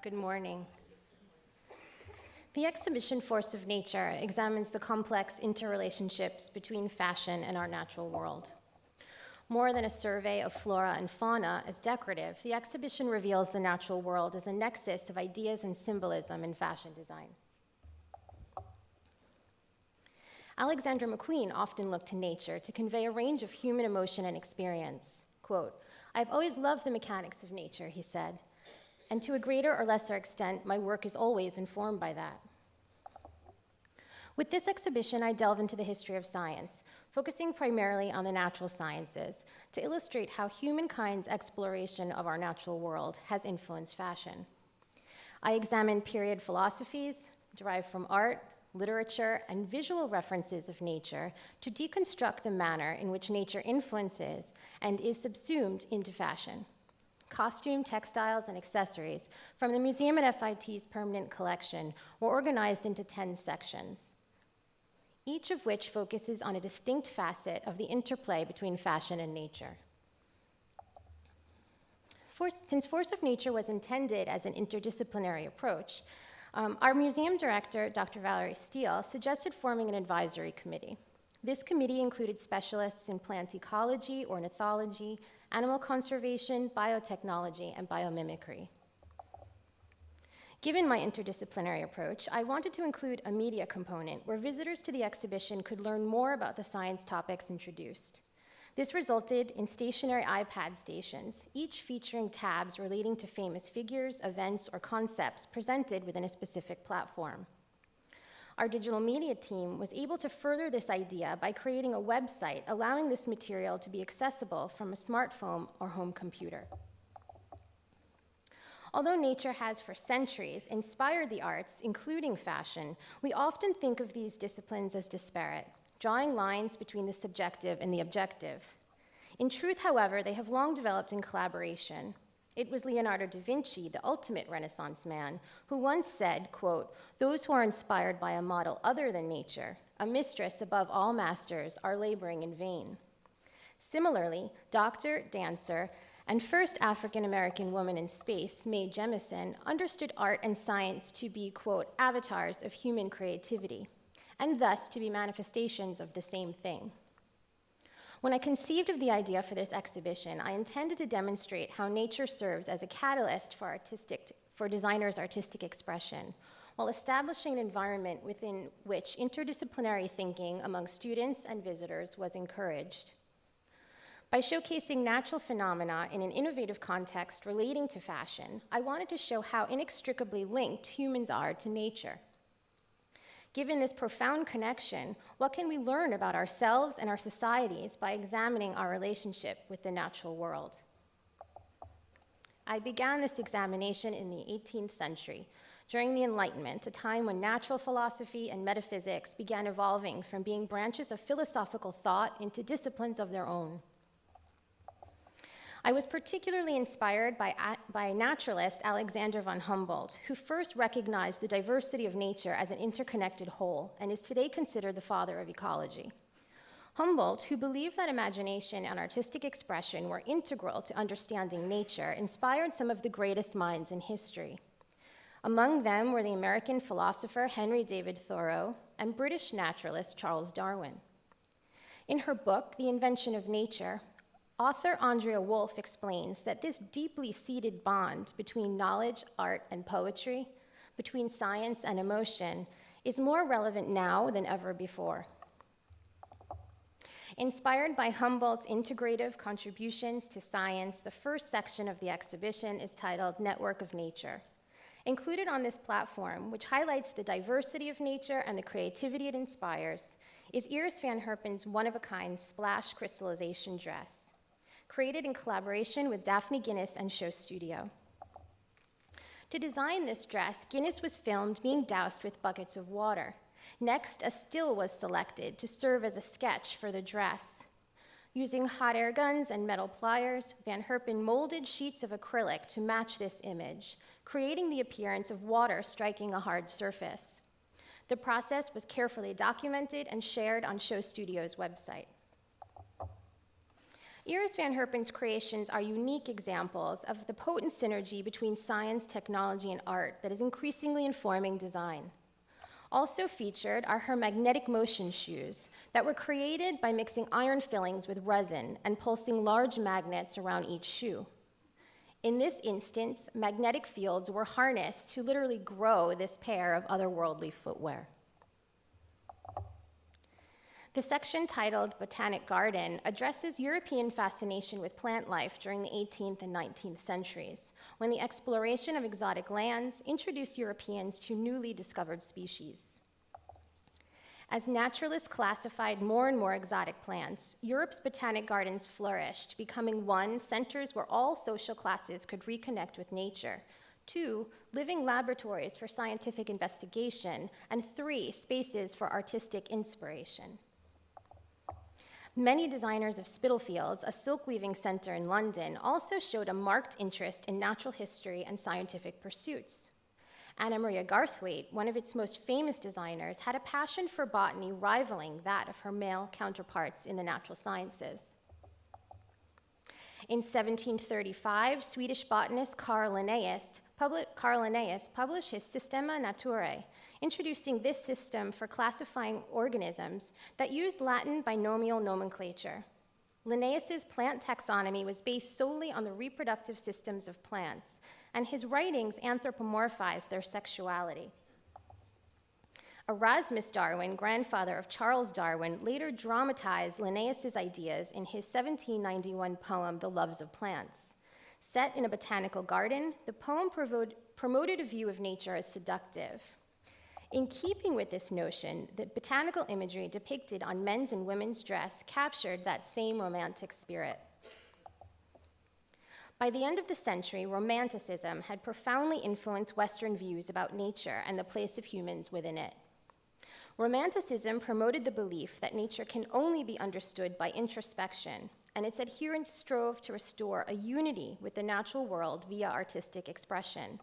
Good morning. The exhibition Force of Nature examines the complex interrelationships between fashion and our natural world. More than a survey of flora and fauna as decorative, the exhibition reveals the natural world as a nexus of ideas and symbolism in fashion design. Alexander McQueen often looked to nature to convey a range of human emotion and experience. Quote, "I've always loved the mechanics of nature," he said, "and to a greater or lesser extent, my work is always informed by that." With this exhibition, I delve into the history of science, focusing primarily on the natural sciences to illustrate how humankind's exploration of our natural world has influenced fashion. I examine period philosophies derived from art, literature, and visual references of nature to deconstruct the manner in which nature influences and is subsumed into fashion. Costume, textiles, and accessories from the museum at MFIT's permanent collection were organized into 10 sections, each of which focuses on a distinct facet of the interplay between fashion and nature. Since Force of Nature was intended as an interdisciplinary approach, our museum director, Dr. Valerie Steele, suggested forming an advisory committee. This committee included specialists in plant ecology, ornithology, animal conservation, biotechnology, and biomimicry. Given my interdisciplinary approach, I wanted to include a media component where visitors to the exhibition could learn more about the science topics introduced. This resulted in stationary iPad stations, each featuring tabs relating to famous figures, events, or concepts presented within a specific platform. Our digital media team was able to further this idea by creating a website allowing this material to be accessible from a smartphone or home computer. Although nature has for centuries inspired the arts, including fashion, we often think of these disciplines as disparate, drawing lines between the subjective and the objective. In truth, however, they have long developed in collaboration. It was Leonardo da Vinci, the ultimate Renaissance man, who once said, quote, "Those who are inspired by a model other than nature, a mistress above all masters, are laboring in vain." Similarly, doctor, dancer, and first African-American woman in space, Mae Jemison, understood art and science to be, quote, "avatars of human creativity," and thus to be manifestations of the same thing. When I conceived of the idea for this exhibition, I intended to demonstrate how nature serves as a catalyst for designers' artistic expression, while establishing an environment within which interdisciplinary thinking among students and visitors was encouraged. By showcasing natural phenomena in an innovative context relating to fashion, I wanted to show how inextricably linked humans are to nature. Given this profound connection, what can we learn about ourselves and our societies by examining our relationship with the natural world? I began this examination in the 18th century, during the Enlightenment, a time when natural philosophy and metaphysics began evolving from being branches of philosophical thought into disciplines of their own. I was particularly inspired by naturalist Alexander von Humboldt, who first recognized the diversity of nature as an interconnected whole and is today considered the father of ecology. Humboldt, who believed that imagination and artistic expression were integral to understanding nature, inspired some of the greatest minds in history. Among them were the American philosopher Henry David Thoreau and British naturalist Charles Darwin. In her book, The Invention of Nature, author Andrea Wolf explains that this deeply seated bond between knowledge, art, and poetry, between science and emotion, is more relevant now than ever before. Inspired by Humboldt's integrative contributions to science, the first section of the exhibition is titled Network of Nature. Included on this platform, which highlights the diversity of nature and the creativity it inspires, is Iris van Herpen's one-of-a-kind splash crystallization dress, created in collaboration with Daphne Guinness and Show Studio. To design this dress, Guinness was filmed being doused with buckets of water. Next, a still was selected to serve as a sketch for the dress. Using hot air guns and metal pliers, Van Herpen molded sheets of acrylic to match this image, creating the appearance of water striking a hard surface. The process was carefully documented and shared on Show Studio's website. Iris van Herpen's creations are unique examples of the potent synergy between science, technology, and art that is increasingly informing design. Also featured are her magnetic motion shoes that were created by mixing iron fillings with resin and pulsing large magnets around each shoe. In this instance, magnetic fields were harnessed to literally grow this pair of otherworldly footwear. The section titled Botanic Garden addresses European fascination with plant life during the 18th and 19th centuries, when the exploration of exotic lands introduced Europeans to newly discovered species. As naturalists classified more and more exotic plants, Europe's botanic gardens flourished, becoming 1, centers where all social classes could reconnect with nature, 2, living laboratories for scientific investigation, and 3, spaces for artistic inspiration. Many designers of Spitalfields, a silk weaving center in London, also showed a marked interest in natural history and scientific pursuits. Anna Maria Garthwaite, one of its most famous designers, had a passion for botany rivaling that of her male counterparts in the natural sciences. In 1735, Swedish botanist Carl Linnaeus published his Systema Naturae, introducing this system for classifying organisms that used Latin binomial nomenclature. Linnaeus's plant taxonomy was based solely on the reproductive systems of plants, and his writings anthropomorphized their sexuality. Erasmus Darwin, grandfather of Charles Darwin, later dramatized Linnaeus's ideas in his 1791 poem, The Loves of Plants. Set in a botanical garden, the poem promoted a view of nature as seductive. In keeping with this notion, the botanical imagery depicted on men's and women's dress captured that same romantic spirit. By the end of the century, Romanticism had profoundly influenced Western views about nature and the place of humans within it. Romanticism promoted the belief that nature can only be understood by introspection, and its adherents strove to restore a unity with the natural world via artistic expression.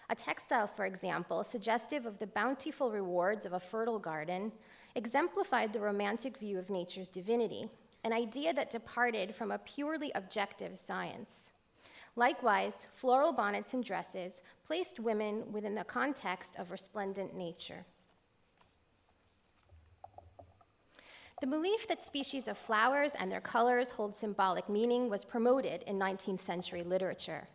A textile, for example, suggestive of the bountiful rewards of a fertile garden, exemplified the romantic view of nature's divinity, an idea that departed from a purely objective science. Likewise, floral bonnets and dresses placed women within the context of resplendent nature. The belief that species of flowers and their colors hold symbolic meaning was promoted in 19th century literature.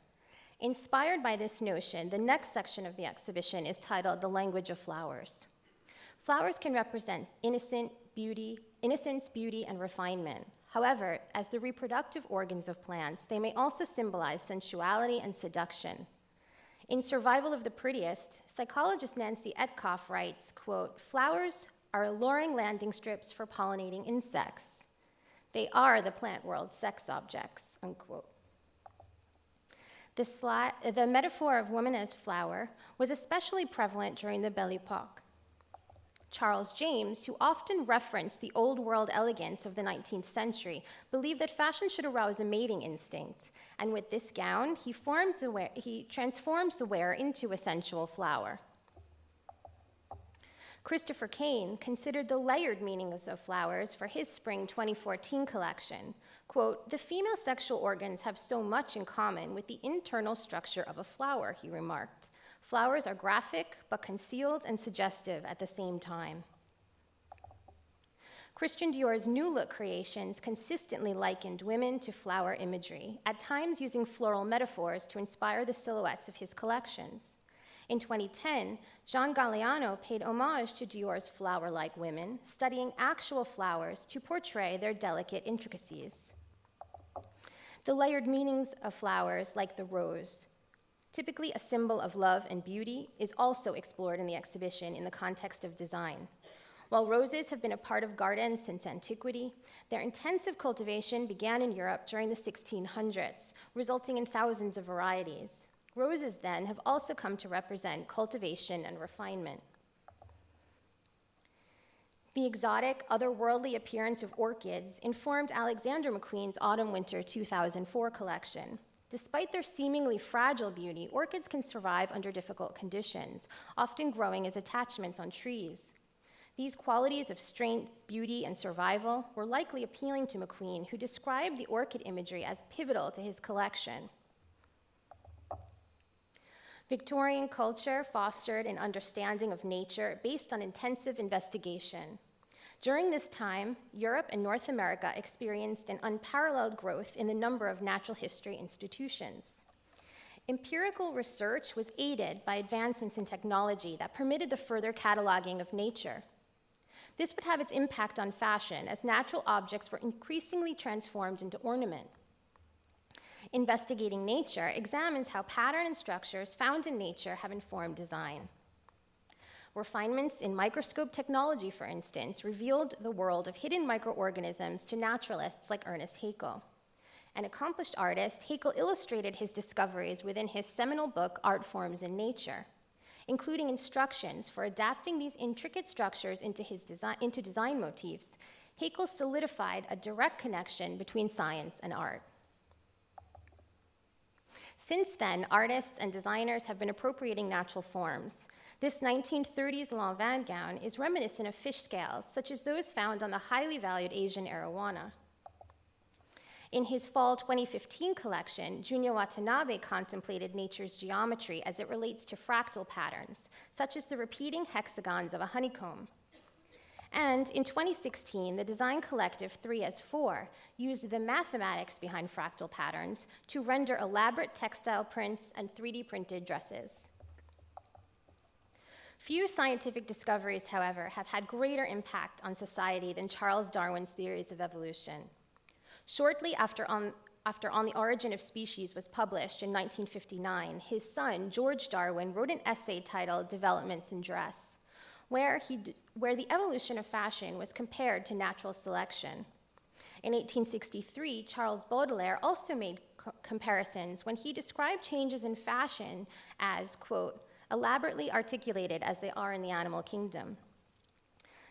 Inspired by this notion, the next section of the exhibition is titled The Language of Flowers. Flowers can represent innocence, beauty, and refinement. However, as the reproductive organs of plants, they may also symbolize sensuality and seduction. In Survival of the Prettiest, psychologist Nancy Etkoff writes, quote, "Flowers are alluring landing strips for pollinating insects. They are the plant world's sex objects," unquote. The metaphor of woman as flower was especially prevalent during the Belle Époque. Charles James, who often referenced the old world elegance of the 19th century, believed that fashion should arouse a mating instinct, and with this gown, he transforms the wearer into a sensual flower. Christopher Kane considered the layered meanings of flowers for his spring 2014 collection. Quote, "The female sexual organs have so much in common with the internal structure of a flower," he remarked. "Flowers are graphic, but concealed and suggestive at the same time." Christian Dior's New Look creations consistently likened women to flower imagery, at times using floral metaphors to inspire the silhouettes of his collections. In 2010, Jean Galliano paid homage to Dior's flower-like women, studying actual flowers to portray their delicate intricacies. The layered meanings of flowers, like the rose, typically a symbol of love and beauty, is also explored in the exhibition in the context of design. While roses have been a part of gardens since antiquity, their intensive cultivation began in Europe during the 1600s, resulting in thousands of varieties. Roses, then, have also come to represent cultivation and refinement. The exotic, otherworldly appearance of orchids informed Alexander McQueen's Autumn-Winter 2004 collection. Despite their seemingly fragile beauty, orchids can survive under difficult conditions, often growing as attachments on trees. These qualities of strength, beauty, and survival were likely appealing to McQueen, who described the orchid imagery as pivotal to his collection. Victorian culture fostered an understanding of nature based on intensive investigation. During this time, Europe and North America experienced an unparalleled growth in the number of natural history institutions. Empirical research was aided by advancements in technology that permitted the further cataloging of nature. This would have its impact on fashion, as natural objects were increasingly transformed into ornament. Investigating nature examines how pattern and structures found in nature have informed design. Refinements in microscope technology, for instance, revealed the world of hidden microorganisms to naturalists like Ernest Haeckel. An accomplished artist, Haeckel illustrated his discoveries within his seminal book, Art Forms in Nature, including instructions for adapting these intricate structures into design motifs. Haeckel solidified a direct connection between science and art. Since then, artists and designers have been appropriating natural forms. This 1930s Lanvin gown is reminiscent of fish scales, such as those found on the highly valued Asian arowana. In his fall 2015 collection, Junya Watanabe contemplated nature's geometry as it relates to fractal patterns, such as the repeating hexagons of a honeycomb. And in 2016, the design collective 3S4 used the mathematics behind fractal patterns to render elaborate textile prints and 3D printed dresses. Few scientific discoveries, however, have had greater impact on society than Charles Darwin's theories of evolution. Shortly after On the Origin of Species was published in 1959, his son, George Darwin, wrote an essay titled Developments in Dress, where the evolution of fashion was compared to natural selection. In 1863, Charles Baudelaire also made comparisons when he described changes in fashion as, quote, elaborately articulated as they are in the animal kingdom.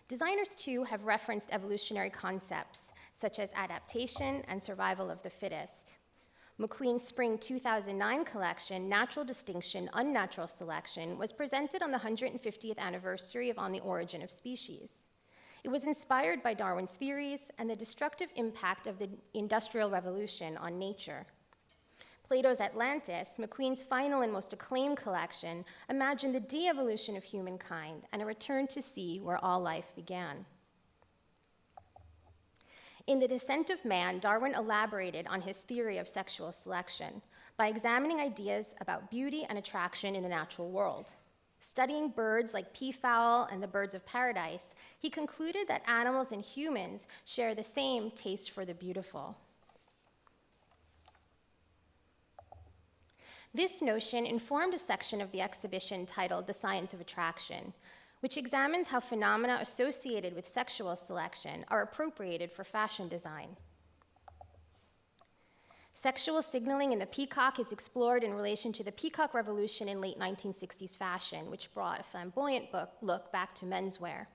Designers, too, have referenced evolutionary concepts, such as adaptation and survival of the fittest. McQueen's Spring 2009 collection, Natural Distinction, Unnatural Selection, was presented on the 150th anniversary of On the Origin of Species. It was inspired by Darwin's theories and the destructive impact of the Industrial Revolution on nature. Plato's Atlantis, McQueen's final and most acclaimed collection, imagined the de-evolution of humankind and a return to sea where all life began. In The Descent of Man, Darwin elaborated on his theory of sexual selection by examining ideas about beauty and attraction in the natural world. Studying birds like peafowl and the birds of paradise, he concluded that animals and humans share the same taste for the beautiful. This notion informed a section of the exhibition titled The Science of Attraction, which examines how phenomena associated with sexual selection are appropriated for fashion design. Sexual signaling in the peacock is explored in relation to the peacock revolution in late 1960s fashion, which brought a flamboyant look back to menswear.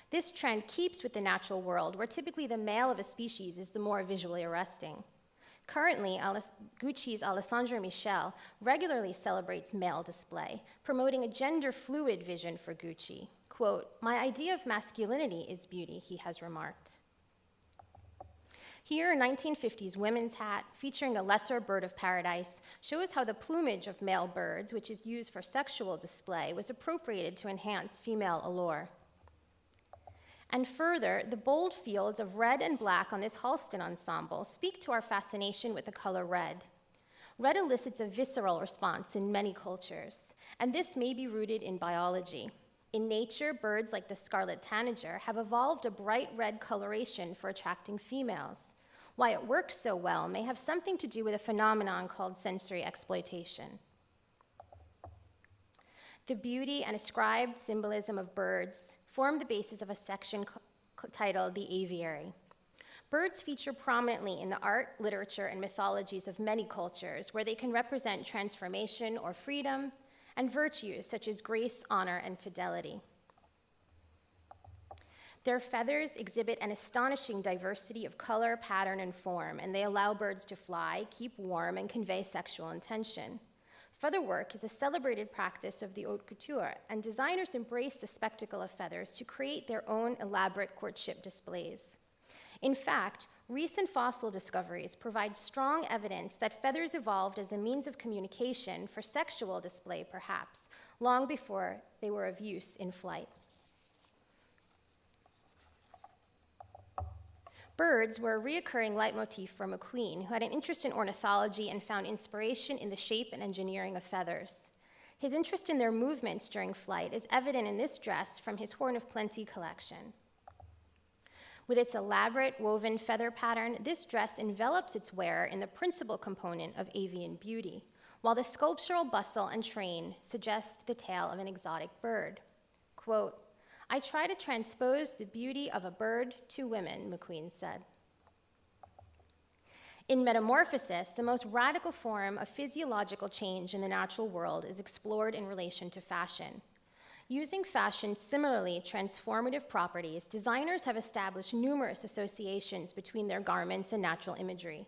This trend keeps with the natural world, where typically the male of a species is the more visually arresting. Currently, Gucci's Alessandro Michel regularly celebrates male display, promoting a gender-fluid vision for Gucci. Quote, "My idea of masculinity is beauty," he has remarked. Here, a 1950s women's hat featuring a lesser bird of paradise shows how the plumage of male birds, which is used for sexual display, was appropriated to enhance female allure. And further, the bold fields of red and black on this Halston ensemble speak to our fascination with the color red. Red elicits a visceral response in many cultures, and this may be rooted in biology. In nature, birds like the scarlet tanager have evolved a bright red coloration for attracting females. Why it works so well may have something to do with a phenomenon called sensory exploitation. The beauty and ascribed symbolism of birds form the basis of a section titled The Aviary. Birds feature prominently in the art, literature, and mythologies of many cultures, where they can represent transformation or freedom, and virtues such as grace, honor, and fidelity. Their feathers exhibit an astonishing diversity of color, pattern, and form, and they allow birds to fly, keep warm, and convey sexual intention. Featherwork is a celebrated practice of the haute couture, and designers embrace the spectacle of feathers to create their own elaborate courtship displays. In fact, recent fossil discoveries provide strong evidence that feathers evolved as a means of communication for sexual display, perhaps, long before they were of use in flight. Birds were a recurring leitmotif for McQueen, who had an interest in ornithology and found inspiration in the shape and engineering of feathers. His interest in their movements during flight is evident in this dress from his Horn of Plenty collection. With its elaborate woven feather pattern, this dress envelops its wearer in the principal component of avian beauty, while the sculptural bustle and train suggest the tail of an exotic bird. Quote, "I try to transpose the beauty of a bird to women," McQueen said. In Metamorphosis, the most radical form of physiological change in the natural world is explored in relation to fashion. Using fashion's similarly transformative properties, designers have established numerous associations between their garments and natural imagery.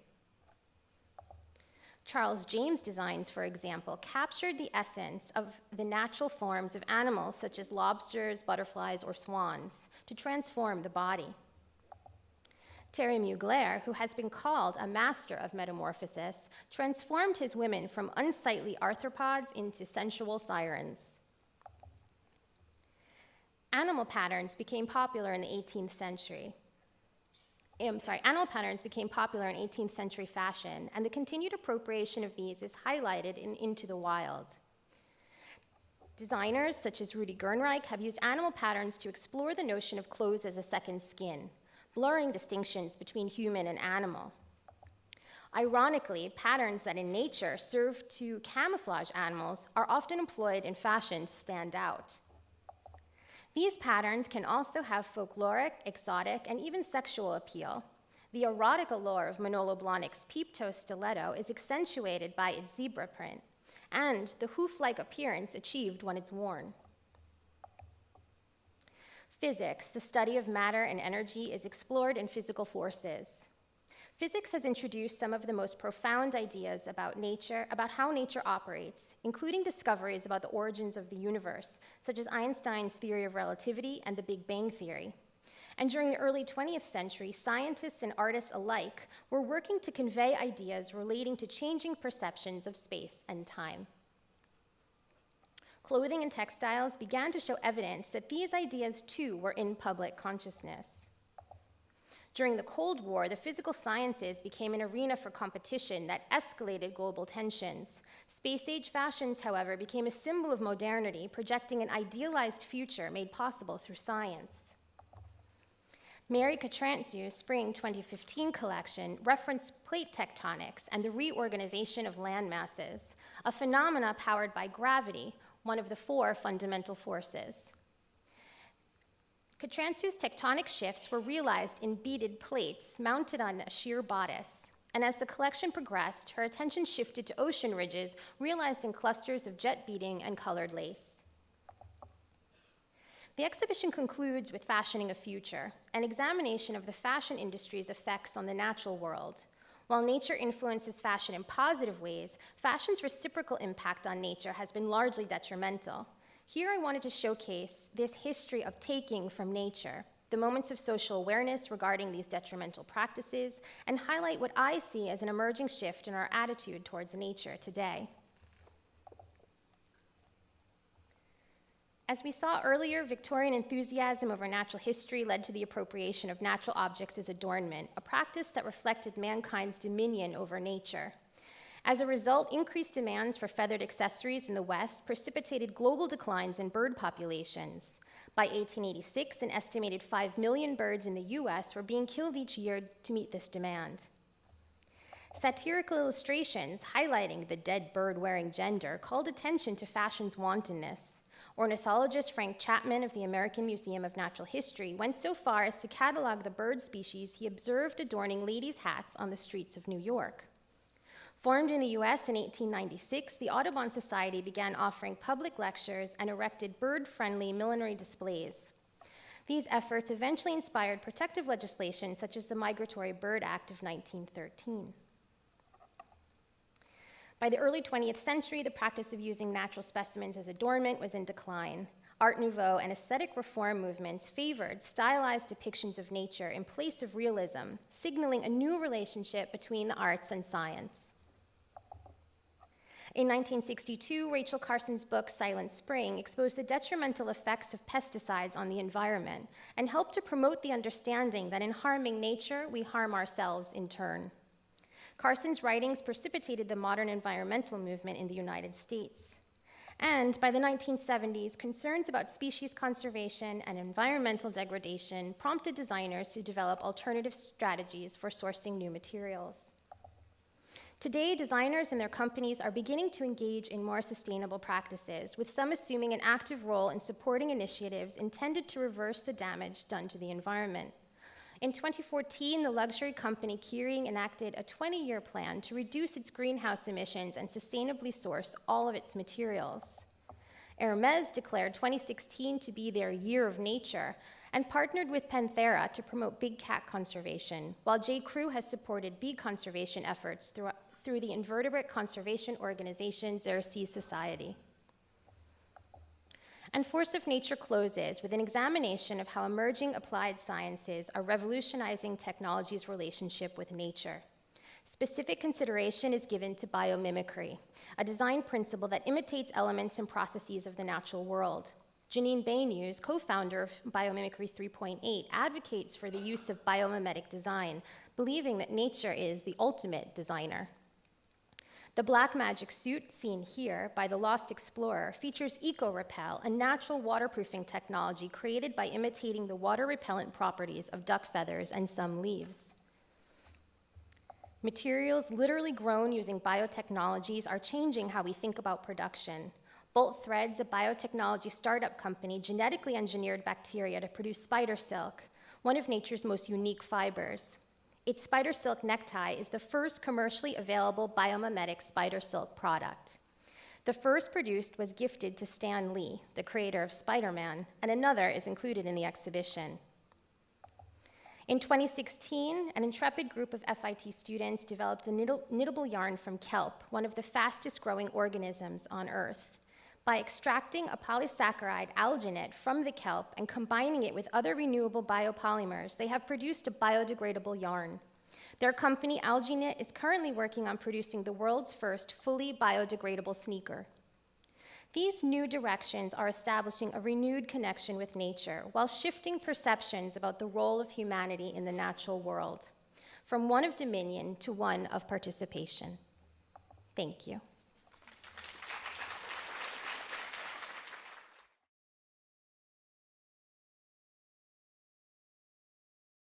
Charles James' designs, for example, captured the essence of the natural forms of animals such as lobsters, butterflies, or swans to transform the body. Thierry Mugler, who has been called a master of metamorphosis, transformed his women from unsightly arthropods into sensual sirens. Animal patterns became popular in the 18th century. Animal patterns became popular in 18th century fashion, and the continued appropriation of these is highlighted in Into the Wild. Designers such as Rudi Gernreich have used animal patterns to explore the notion of clothes as a second skin, blurring distinctions between human and animal. Ironically, patterns that in nature serve to camouflage animals are often employed in fashion to stand out. These patterns can also have folkloric, exotic, and even sexual appeal. The erotic allure of Manolo Blahnik's peep-toe stiletto is accentuated by its zebra print, and the hoof-like appearance achieved when it's worn. Physics, the study of matter and energy, is explored in Physical Forces. Physics has introduced some of the most profound ideas about nature, about how nature operates, including discoveries about the origins of the universe, such as Einstein's theory of relativity and the Big Bang theory. And during the early 20th century, scientists and artists alike were working to convey ideas relating to changing perceptions of space and time. Clothing and textiles began to show evidence that these ideas too were in public consciousness. During the Cold War, the physical sciences became an arena for competition that escalated global tensions. Space-age fashions, however, became a symbol of modernity, projecting an idealized future made possible through science. Mary Catrantzou's Spring 2015 collection referenced plate tectonics and the reorganization of land masses, a phenomena powered by gravity, one of the 4 fundamental forces. Catrantzou's tectonic shifts were realized in beaded plates mounted on a sheer bodice, and as the collection progressed, her attention shifted to ocean ridges realized in clusters of jet beading and colored lace. The exhibition concludes with Fashioning a Future, an examination of the fashion industry's effects on the natural world. While nature influences fashion in positive ways, fashion's reciprocal impact on nature has been largely detrimental. Here I wanted to showcase this history of taking from nature, the moments of social awareness regarding these detrimental practices, and highlight what I see as an emerging shift in our attitude towards nature today. As we saw earlier, Victorian enthusiasm over natural history led to the appropriation of natural objects as adornment, a practice that reflected mankind's dominion over nature. As a result, increased demands for feathered accessories in the West precipitated global declines in bird populations. By 1886, an estimated 5 million birds in the US were being killed each year to meet this demand. Satirical illustrations highlighting the dead bird-wearing gender called attention to fashion's wantonness. Ornithologist Frank Chapman of the American Museum of Natural History went so far as to catalog the bird species he observed adorning ladies' hats on the streets of New York. Formed in the US in 1896, the Audubon Society began offering public lectures and erected bird-friendly millinery displays. These efforts eventually inspired protective legislation such as the Migratory Bird Act of 1913. By the early 20th century, the practice of using natural specimens as adornment was in decline. Art Nouveau and aesthetic reform movements favored stylized depictions of nature in place of realism, signaling a new relationship between the arts and science. In 1962, Rachel Carson's book, Silent Spring, exposed the detrimental effects of pesticides on the environment and helped to promote the understanding that in harming nature, we harm ourselves in turn. Carson's writings precipitated the modern environmental movement in the United States. And by the 1970s, concerns about species conservation and environmental degradation prompted designers to develop alternative strategies for sourcing new materials. Today, designers and their companies are beginning to engage in more sustainable practices, with some assuming an active role in supporting initiatives intended to reverse the damage done to the environment. In 2014, the luxury company Kering enacted a 20-year plan to reduce its greenhouse emissions and sustainably source all of its materials. Hermès declared 2016 to be their year of nature and partnered with Panthera to promote big cat conservation, while J.Crew has supported bee conservation efforts through the invertebrate conservation organization Xerces Society. And Force of Nature closes with an examination of how emerging applied sciences are revolutionizing technology's relationship with nature. Specific consideration is given to biomimicry, a design principle that imitates elements and processes of the natural world. Janine Baynews, co-founder of Biomimicry 3.8, advocates for the use of biomimetic design, believing that nature is the ultimate designer. The black magic suit, seen here by the Lost Explorer, features Eco-Repel, a natural waterproofing technology created by imitating the water-repellent properties of duck feathers and some leaves. Materials literally grown using biotechnologies are changing how we think about production. Bolt Threads, a biotechnology startup company, genetically engineered bacteria to produce spider silk, one of nature's most unique fibers. Its spider silk necktie is the first commercially available biomimetic spider silk product. The first produced was gifted to Stan Lee, the creator of Spider-Man, and another is included in the exhibition. In 2016, an intrepid group of FIT students developed a knittable yarn from kelp, one of the fastest growing organisms on Earth. By extracting a polysaccharide alginate from the kelp and combining it with other renewable biopolymers, they have produced a biodegradable yarn. Their company, Alginate, is currently working on producing the world's first fully biodegradable sneaker. These new directions are establishing a renewed connection with nature while shifting perceptions about the role of humanity in the natural world, from one of dominion to one of participation. Thank you.